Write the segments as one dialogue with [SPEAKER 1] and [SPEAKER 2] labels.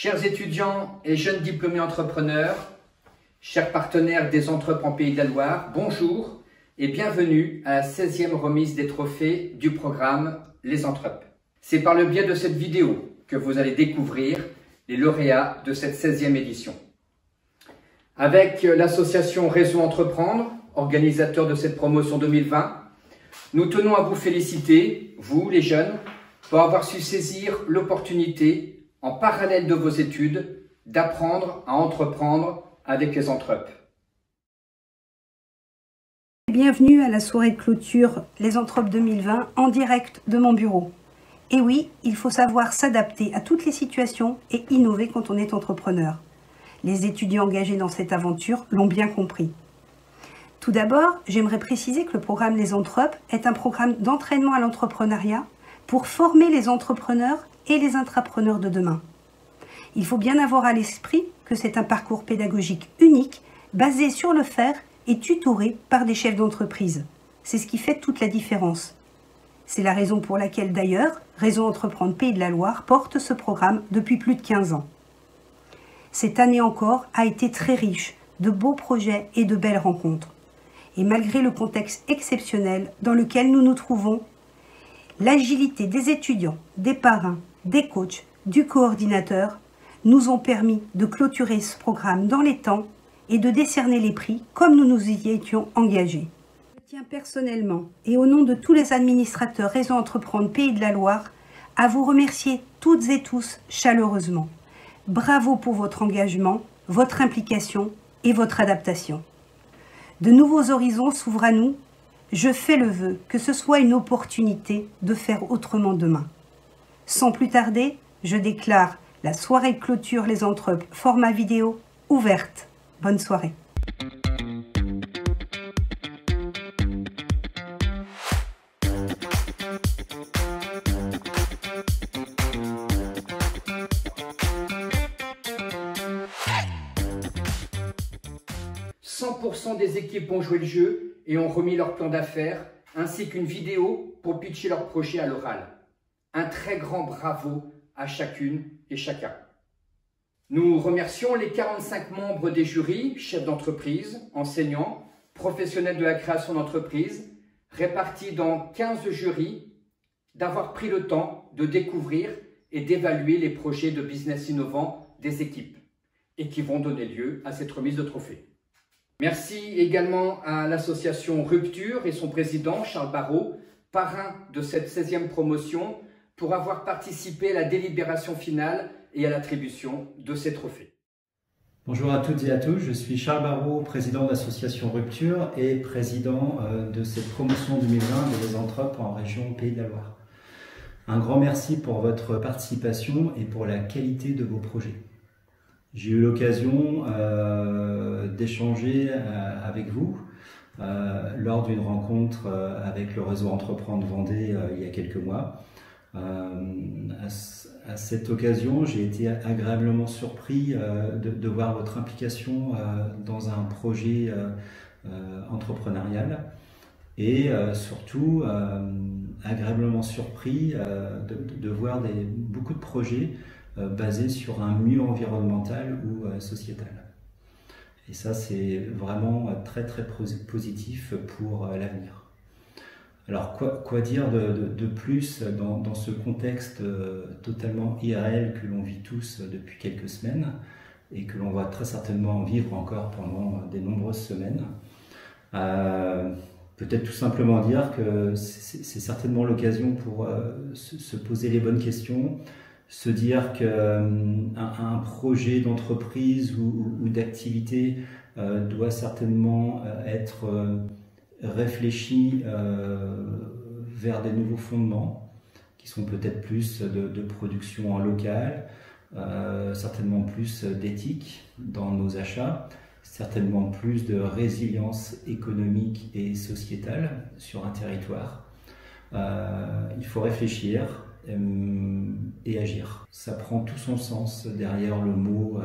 [SPEAKER 1] Chers étudiants et jeunes diplômés entrepreneurs, chers partenaires des Entrepreneurs Pays de la Loire, bonjour et bienvenue à la 16e remise des trophées du programme Les Entrep. C'est par le biais de cette vidéo que vous allez découvrir les lauréats de cette 16e édition. Avec l'association Réseau Entreprendre, organisateur de cette promotion 2020, nous tenons à vous féliciter, vous les jeunes, pour avoir su saisir l'opportunité, en parallèle de vos études, d'apprendre à entreprendre avec les Entrep.
[SPEAKER 2] Bienvenue à la soirée de clôture Les Entrep 2020 en direct de mon bureau. Et oui, il faut savoir s'adapter à toutes les situations et innover quand on est entrepreneur. Les étudiants engagés dans cette aventure l'ont bien compris. Tout d'abord, j'aimerais préciser que le programme Les Entrep est un programme d'entraînement à l'entrepreneuriat pour former les entrepreneurs et les intrapreneurs de demain. Il faut bien avoir à l'esprit que c'est un parcours pédagogique unique, basé sur le faire et tutoré par des chefs d'entreprise. C'est ce qui fait toute la différence. C'est la raison pour laquelle d'ailleurs, Réseau Entreprendre Pays de la Loire porte ce programme depuis plus de 15 ans. Cette année encore a été très riche de beaux projets et de belles rencontres. Et malgré le contexte exceptionnel dans lequel nous nous trouvons, l'agilité des étudiants, des parrains, des coachs, du coordinateur nous ont permis de clôturer ce programme dans les temps et de décerner les prix comme nous nous y étions engagés. Je tiens personnellement et au nom de tous les administrateurs Réseau Entreprendre Pays de la Loire à vous remercier toutes et tous chaleureusement. Bravo pour votre engagement, votre implication et votre adaptation. De nouveaux horizons s'ouvrent à nous. Je fais le vœu que ce soit une opportunité de faire autrement demain. Sans plus tarder, je déclare la soirée de clôture Les Entrep format vidéo ouverte. Bonne soirée.
[SPEAKER 1] « 100% des équipes ont joué le jeu et ont remis leur plan d'affaires, ainsi qu'une vidéo pour pitcher leur projet à l'oral. Un très grand bravo à chacune et chacun. Nous remercions les 45 membres des jurys, chefs d'entreprise, enseignants, professionnels de la création d'entreprise, répartis dans 15 jurys, d'avoir pris le temps de découvrir et d'évaluer les projets de business innovants des équipes et qui vont donner lieu à cette remise de trophée. Merci également à l'association Rupture et son président Charles Barrault, parrain de cette 16e promotion, pour avoir participé à la délibération finale et à l'attribution de ces trophées.
[SPEAKER 3] Bonjour à toutes et à tous, je suis Charles Barrault, président de l'association Rupture et président de cette promotion 2020 de Les Entrep en région Pays de la Loire. Un grand merci pour votre participation et pour la qualité de vos projets. J'ai eu l'occasion d'échanger avec vous lors d'une rencontre avec le réseau Entreprendre Vendée il y a quelques mois. À cette occasion, j'ai été agréablement surpris de voir votre implication dans un projet entrepreneurial et surtout agréablement surpris de voir beaucoup de projets basés sur un mur environnemental ou sociétal. Et ça, c'est vraiment très très positif pour l'avenir. Alors, quoi dire de plus dans ce contexte totalement IRL que l'on vit tous depuis quelques semaines et que l'on va très certainement vivre encore pendant de nombreuses semaines. Peut-être tout simplement dire que c'est certainement l'occasion pour se poser les bonnes questions, se dire qu'un projet d'entreprise ou d'activité doit certainement être réfléchi vers des nouveaux fondements qui sont peut-être plus de production en local, certainement plus d'éthique dans nos achats, certainement plus de résilience économique et sociétale sur un territoire. Il faut réfléchir et agir. Ça prend tout son sens derrière le mot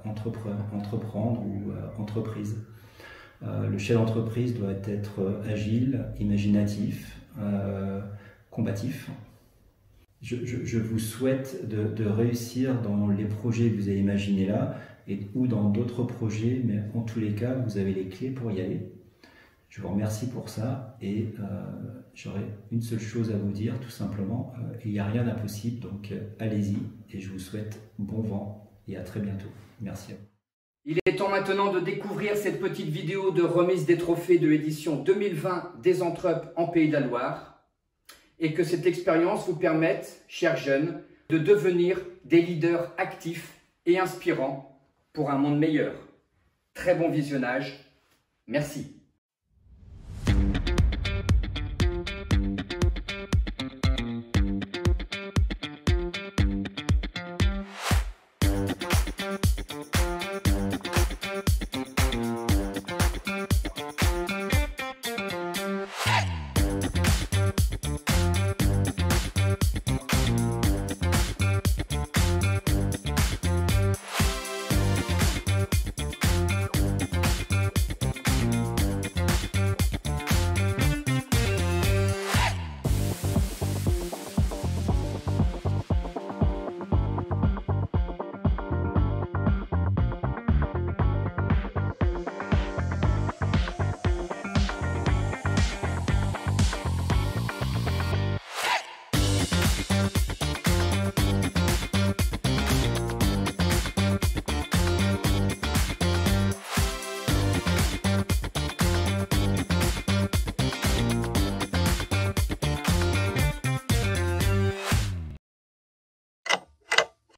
[SPEAKER 3] entreprendre ou entreprise. Le chef d'entreprise doit être agile, imaginatif, combatif. je vous souhaite de réussir dans les projets que vous avez imaginés là ou dans d'autres projets, mais en tous les cas, vous avez les clés pour y aller. Je vous remercie pour ça et j'aurais une seule chose à vous dire, tout simplement, il n'y a rien d'impossible, donc allez-y et je vous souhaite bon vent et à très bientôt. Merci à vous.
[SPEAKER 1] Il est temps maintenant de découvrir cette petite vidéo de remise des trophées de l'édition 2020 des Entrep en Pays de la Loire et que cette expérience vous permette, chers jeunes, de devenir des leaders actifs et inspirants pour un monde meilleur. Très bon visionnage. Merci.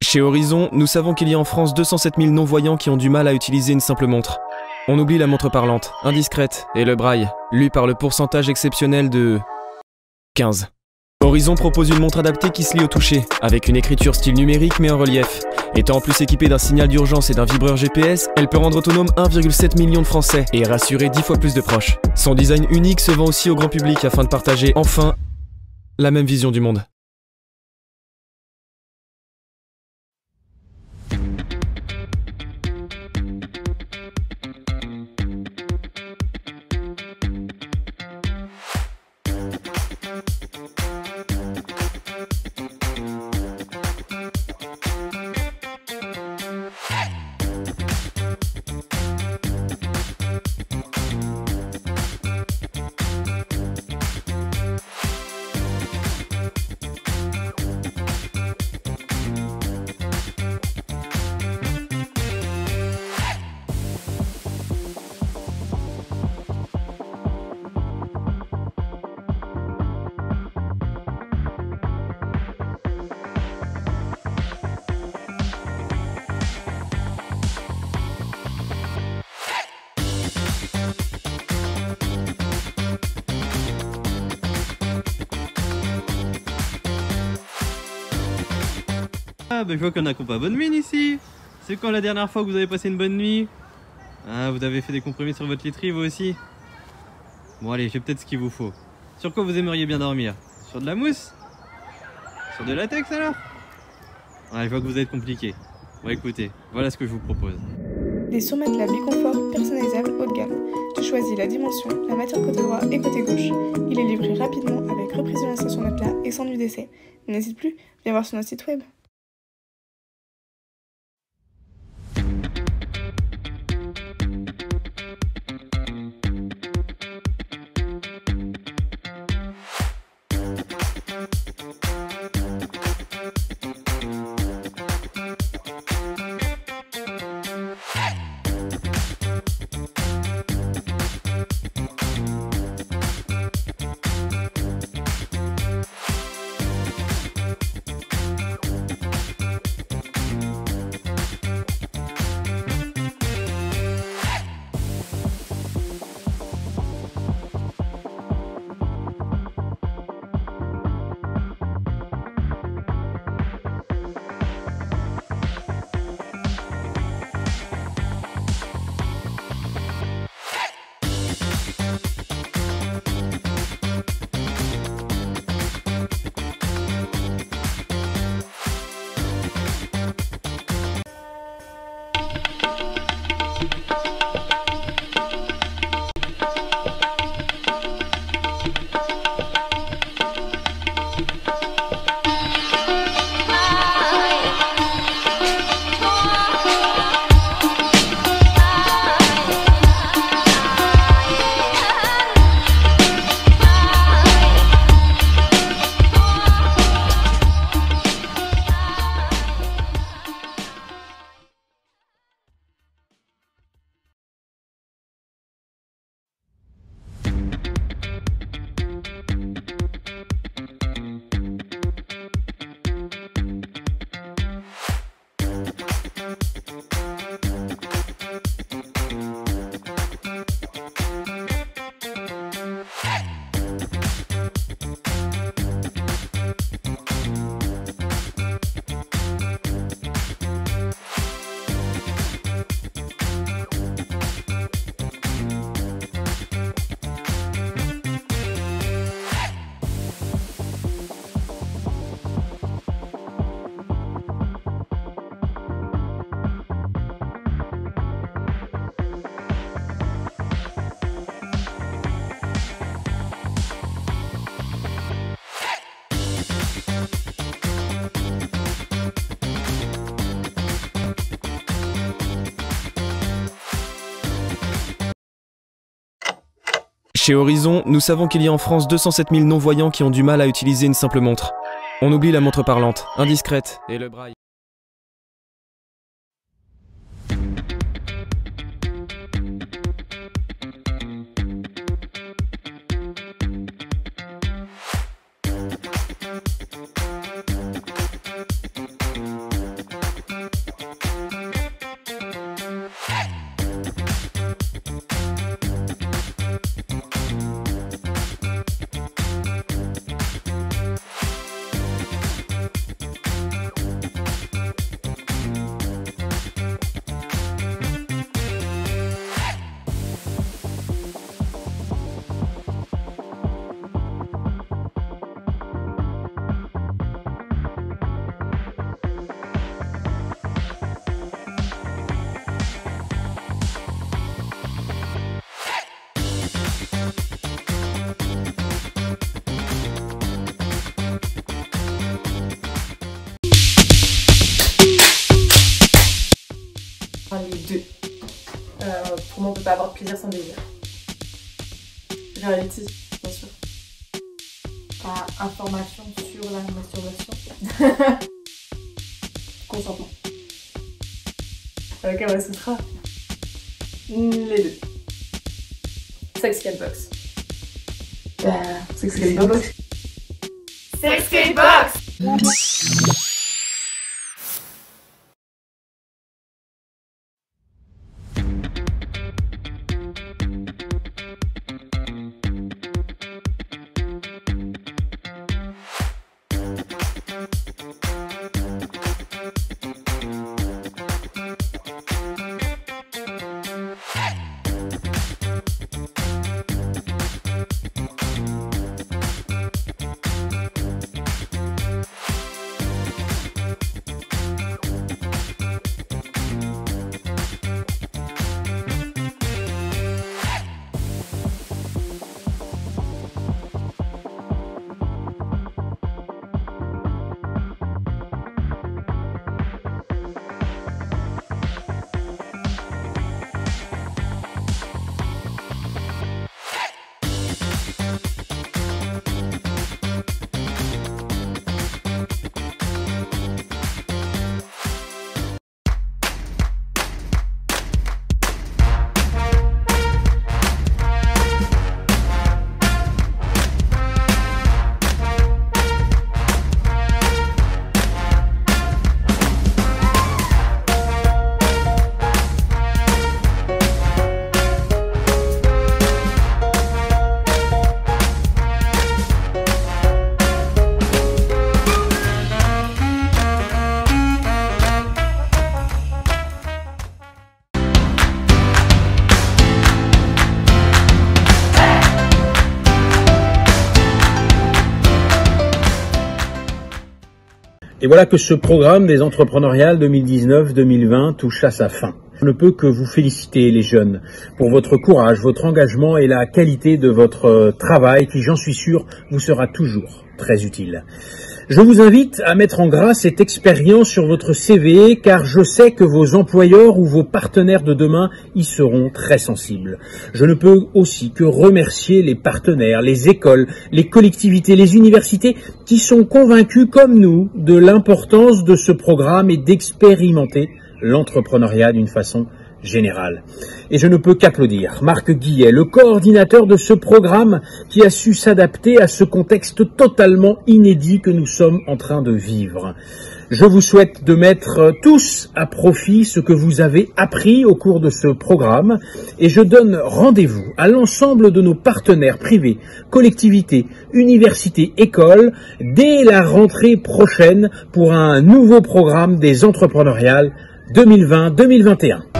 [SPEAKER 4] Chez Horizon, nous savons qu'il y a en France 207 000 non-voyants qui ont du mal à utiliser une simple montre. On oublie la montre parlante, indiscrète, et le braille, lu par le pourcentage exceptionnel de 15. Horizon propose une montre adaptée qui se lit au toucher, avec une écriture style numérique mais en relief. Étant en plus équipée d'un signal d'urgence et d'un vibreur GPS, elle peut rendre autonome 1,7 million de Français et rassurer 10 fois plus de proches. Son design unique se vend aussi au grand public afin de partager enfin la même vision du monde.
[SPEAKER 5] Ah bah je vois qu'on a pas bonne mine ici. C'est quand la dernière fois que vous avez passé une bonne nuit? Ah, vous avez fait des compromis sur votre literie vous aussi? Bon allez, j'ai peut-être ce qu'il vous faut. Sur quoi vous aimeriez bien dormir? Sur de la mousse? Sur de latex alors? Ah, je vois que vous êtes compliqué. Bon écoutez, voilà ce que je vous propose.
[SPEAKER 6] Des surmatelas Biconfort personnalisables haut de gamme. Tu choisis la dimension, la matière côté droit et côté gauche. Il est livré rapidement avec reprise de l'installation matelas et sans nuit d'essai. N'hésite plus, viens voir sur notre site web.
[SPEAKER 4] Chez Horizon, nous savons qu'il y a en France 207 000 non-voyants qui ont du mal à utiliser une simple montre. On oublie la montre parlante, indiscrète et le braille.
[SPEAKER 7] Les deux. Pour moi, on peut pas avoir de plaisir sans désir. Reality, bien sûr. Information sur la masturbation. Consentement. Comment ce sera? Les deux. Sex Skatebox. Sex Skatebox. Sex Skatebox.
[SPEAKER 8] Et voilà que ce programme des entrepreneuriales 2019-2020 touche à sa fin. Je ne peux que vous féliciter les jeunes pour votre courage, votre engagement et la qualité de votre travail qui, j'en suis sûr, vous sera toujours très utile. Je vous invite à mettre en grâce cette expérience sur votre CV car je sais que vos employeurs ou vos partenaires de demain y seront très sensibles. Je ne peux aussi que remercier les partenaires, les écoles, les collectivités, les universités qui sont convaincus comme nous de l'importance de ce programme et d'expérimenter l'entrepreneuriat d'une façon générale. Et je ne peux qu'applaudir Marc Guillet, le coordinateur de ce programme qui a su s'adapter à ce contexte totalement inédit que nous sommes en train de vivre. Je vous souhaite de mettre tous à profit ce que vous avez appris au cours de ce programme et je donne rendez-vous à l'ensemble de nos partenaires privés, collectivités, universités, écoles dès la rentrée prochaine pour un nouveau programme des entrepreneuriales 2020-2021.